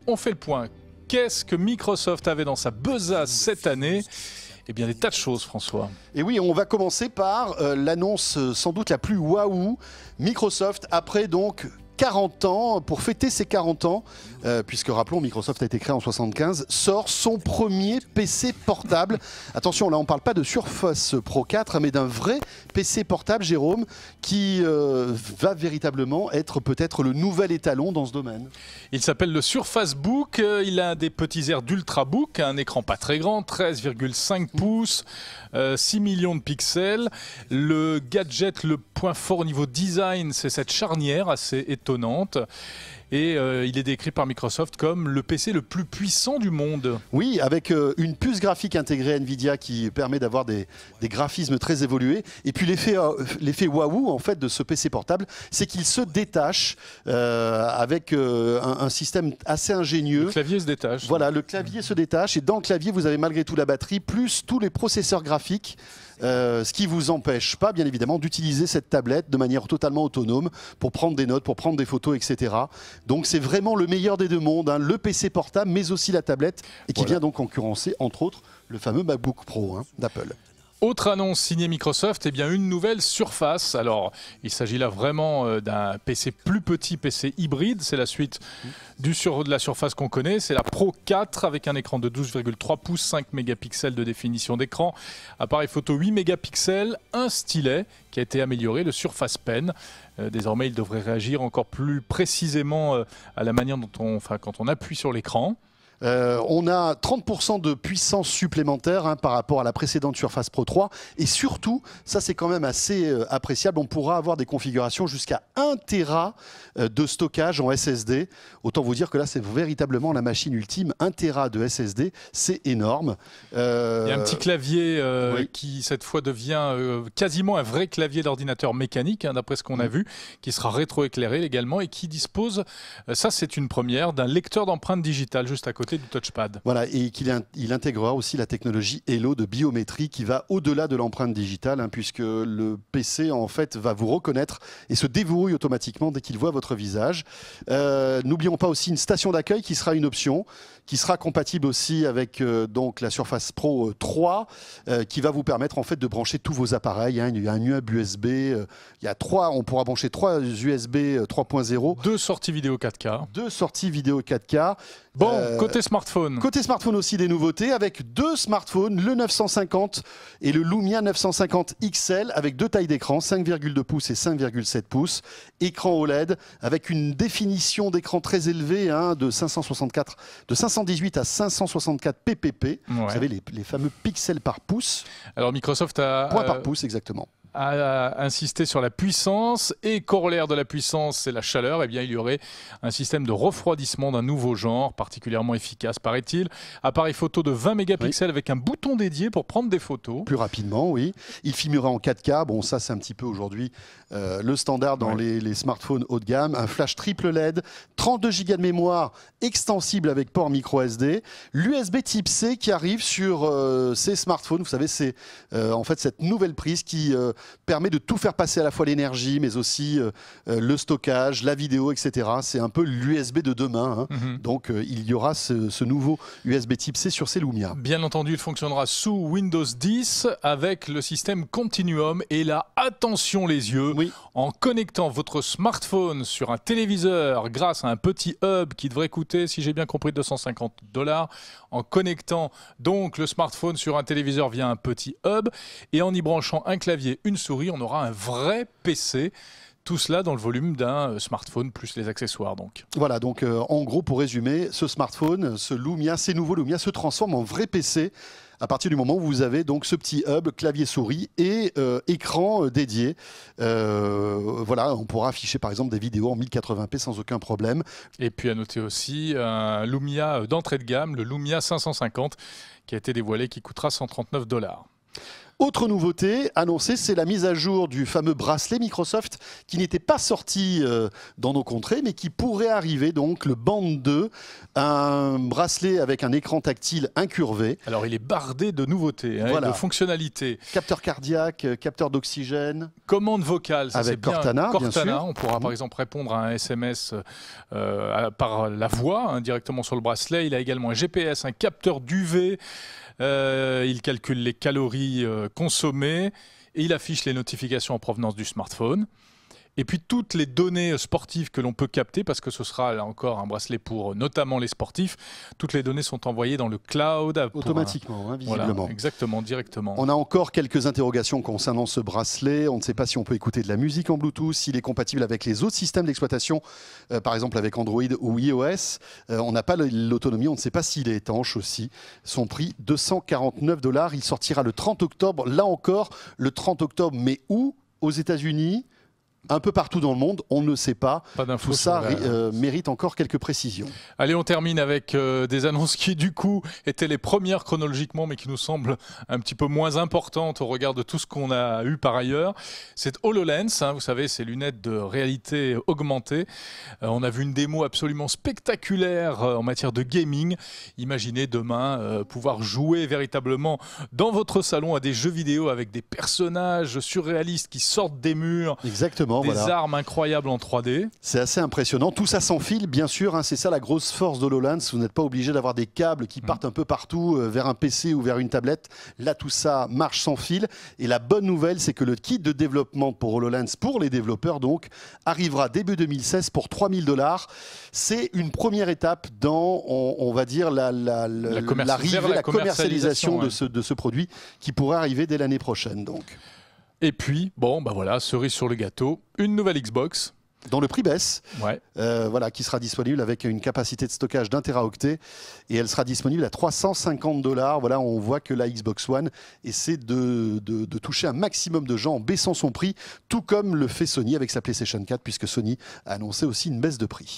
on fait le point. Qu'est-ce que Microsoft avait dans sa besace cette année ? Eh bien, des tas de choses, François. Et oui, on va commencer par l'annonce sans doute la plus waouh. Microsoft, après donc 40 ans, pour fêter ses 40 ans, puisque rappelons, Microsoft a été créé en 75, sort son premier PC portable. Attention, là on ne parle pas de Surface Pro 4, mais d'un vrai PC portable, Jérôme, qui va véritablement être peut-être le nouvel étalon dans ce domaine. Il s'appelle le Surface Book, il a des petits airs d'Ultrabook, un écran pas très grand, 13,5 pouces, 6 millions de pixels. Le gadget, le point fort au niveau design, c'est cette charnière assez étonnante. Et il est décrit par Microsoft comme le PC le plus puissant du monde. Oui, avec une puce graphique intégrée NVIDIA qui permet d'avoir des graphismes très évolués. Et puis l'effet waouh en fait de ce PC portable, c'est qu'il se détache avec un système assez ingénieux. Le clavier se détache. Voilà, le clavier se détache et dans le clavier, vous avez malgré tout la batterie, plus tous les processeurs graphiques. Ce qui ne vous empêche pas, bien évidemment, d'utiliser cette tablette de manière totalement autonome pour prendre des notes, pour prendre des photos, etc. Donc c'est vraiment le meilleur des deux mondes, hein, le PC portable, mais aussi la tablette, et qui vient donc concurrencer, entre autres, le fameux MacBook Pro d'Apple. Autre annonce signée Microsoft, eh bien une nouvelle Surface. Alors, il s'agit là vraiment d'un PC plus petit, PC hybride. C'est la suite de la Surface qu'on connaît. C'est la Pro 4 avec un écran de 12,3 pouces, 5 mégapixels de définition d'écran, appareil photo 8 mégapixels, un stylet qui a été amélioré, le Surface Pen. Désormais, il devrait réagir encore plus précisément à la manière dont quand on appuie sur l'écran. On a 30% de puissance supplémentaire par rapport à la précédente Surface Pro 3 et surtout, ça c'est quand même assez appréciable, on pourra avoir des configurations jusqu'à 1 Tera de stockage en SSD. Autant vous dire que là c'est véritablement la machine ultime, 1 Tera de SSD, c'est énorme. Il y a un petit clavier qui cette fois devient quasiment un vrai clavier d'ordinateur mécanique, d'après ce qu'on a vu, qui sera rétroéclairé également et qui dispose, ça c'est une première, d'un lecteur d'empreintes digitales juste à côté du touchpad. Voilà, et il intégrera aussi la technologie Hello de biométrie qui va au-delà de l'empreinte digitale, puisque le PC en fait va vous reconnaître et se déverrouille automatiquement dès qu'il voit votre visage. N'oublions pas aussi une station d'accueil qui sera une option, qui sera compatible aussi avec donc la Surface Pro 3, qui va vous permettre en fait de brancher tous vos appareils. Il y a un hub USB, on pourra brancher 3 USB 3.0. 2 sorties vidéo 4K. 2 sorties vidéo 4K. Bon, côté smartphone. Côté smartphone aussi des nouveautés avec 2 smartphones, le 950 et le Lumia 950 XL avec 2 tailles d'écran, 5,2 pouces et 5,7 pouces. Écran OLED avec une définition d'écran très élevée de 518 à 564 ppp. Vous savez, les fameux pixels par pouce. Alors Microsoft a... Point par pouce, exactement. A insisté sur la puissance et corollaire de la puissance, c'est la chaleur. Eh bien, il y aurait un système de refroidissement d'un nouveau genre, particulièrement efficace, paraît-il. Appareil photo de 20 mégapixels avec un bouton dédié pour prendre des photos. Plus rapidement, oui. Il filmera en 4K. Bon, ça, c'est un petit peu aujourd'hui le standard dans les smartphones haut de gamme. Un flash triple LED, 32 Go de mémoire extensible avec port micro SD. L'USB type C qui arrive sur ces smartphones. Vous savez, c'est en fait cette nouvelle prise qui permet de tout faire passer, à la fois l'énergie, mais aussi le stockage, la vidéo, etc. C'est un peu l'USB de demain. Donc, il y aura ce nouveau USB type C sur ces Lumia. Bien entendu, il fonctionnera sous Windows 10 avec le système Continuum. Et là, attention les yeux, en connectant votre smartphone sur un téléviseur grâce à un petit hub qui devrait coûter, si j'ai bien compris, $250, en connectant donc le smartphone sur un téléviseur via un petit hub et en y branchant un clavier, une souris, on aura un vrai PC. Tout cela dans le volume d'un smartphone plus les accessoires donc. Voilà, donc en gros pour résumer, ce smartphone, ce Lumia, ces nouveaux Lumia se transforment en vrai PC à partir du moment où vous avez donc ce petit hub, clavier souris et écran dédié. Voilà, on pourra afficher par exemple des vidéos en 1080p sans aucun problème. Et puis à noter aussi un Lumia d'entrée de gamme, le Lumia 550 qui a été dévoilé, qui coûtera $139. Autre nouveauté annoncée, c'est la mise à jour du fameux bracelet Microsoft qui n'était pas sorti dans nos contrées, mais qui pourrait arriver, donc le Band 2, un bracelet avec un écran tactile incurvé. Alors il est bardé de nouveautés, et de fonctionnalités. Capteur cardiaque, capteur d'oxygène. Commande vocale, ça avec c'est bien. Cortana, bien sûr. On pourra par exemple répondre à un SMS par la voix, directement sur le bracelet. Il a également un GPS, un capteur d'UV. Il calcule les calories consommées et il affiche les notifications en provenance du smartphone. Et puis toutes les données sportives que l'on peut capter, parce que ce sera là encore un bracelet pour notamment les sportifs, toutes les données sont envoyées dans le cloud. Automatiquement, visiblement. Voilà, exactement, directement. On a encore quelques interrogations concernant ce bracelet. On ne sait pas si on peut écouter de la musique en Bluetooth, s'il est compatible avec les autres systèmes d'exploitation, par exemple avec Android ou iOS. On n'a pas l'autonomie, on ne sait pas s'il est étanche aussi. Son prix, 249 $. Il sortira le 30 octobre. Là encore, le 30 octobre, mais où? Aux États-Unis? Un peu partout dans le monde, on ne sait pas. Tout ça mérite encore quelques précisions. Allez, on termine avec des annonces qui, du coup, étaient les premières chronologiquement, mais qui nous semblent un petit peu moins importantes au regard de tout ce qu'on a eu par ailleurs. C'est HoloLens, vous savez, ces lunettes de réalité augmentée. On a vu une démo absolument spectaculaire en matière de gaming. Imaginez demain pouvoir jouer véritablement dans votre salon à des jeux vidéo avec des personnages surréalistes qui sortent des murs. Exactement. Des armes incroyables en 3D. C'est assez impressionnant. Tout ça sans fil, bien sûr. C'est ça la grosse force d'HoloLens. Vous n'êtes pas obligé d'avoir des câbles qui partent un peu partout vers un PC ou vers une tablette. Là, tout ça marche sans fil. Et la bonne nouvelle, c'est que le kit de développement pour HoloLens, pour les développeurs, donc, arrivera début 2016 pour 3 000 $. C'est une première étape dans, on va dire, la commercialisation de ce produit qui pourrait arriver dès l'année prochaine. Donc. Et puis, bon, bah voilà, cerise sur le gâteau, une nouvelle Xbox. Dans le prix baisse, ouais. Qui sera disponible avec une capacité de stockage d'1 Teraoctet et elle sera disponible à 350 $. Voilà, on voit que la Xbox One essaie de toucher un maximum de gens en baissant son prix, tout comme le fait Sony avec sa PlayStation 4, puisque Sony a annoncé aussi une baisse de prix.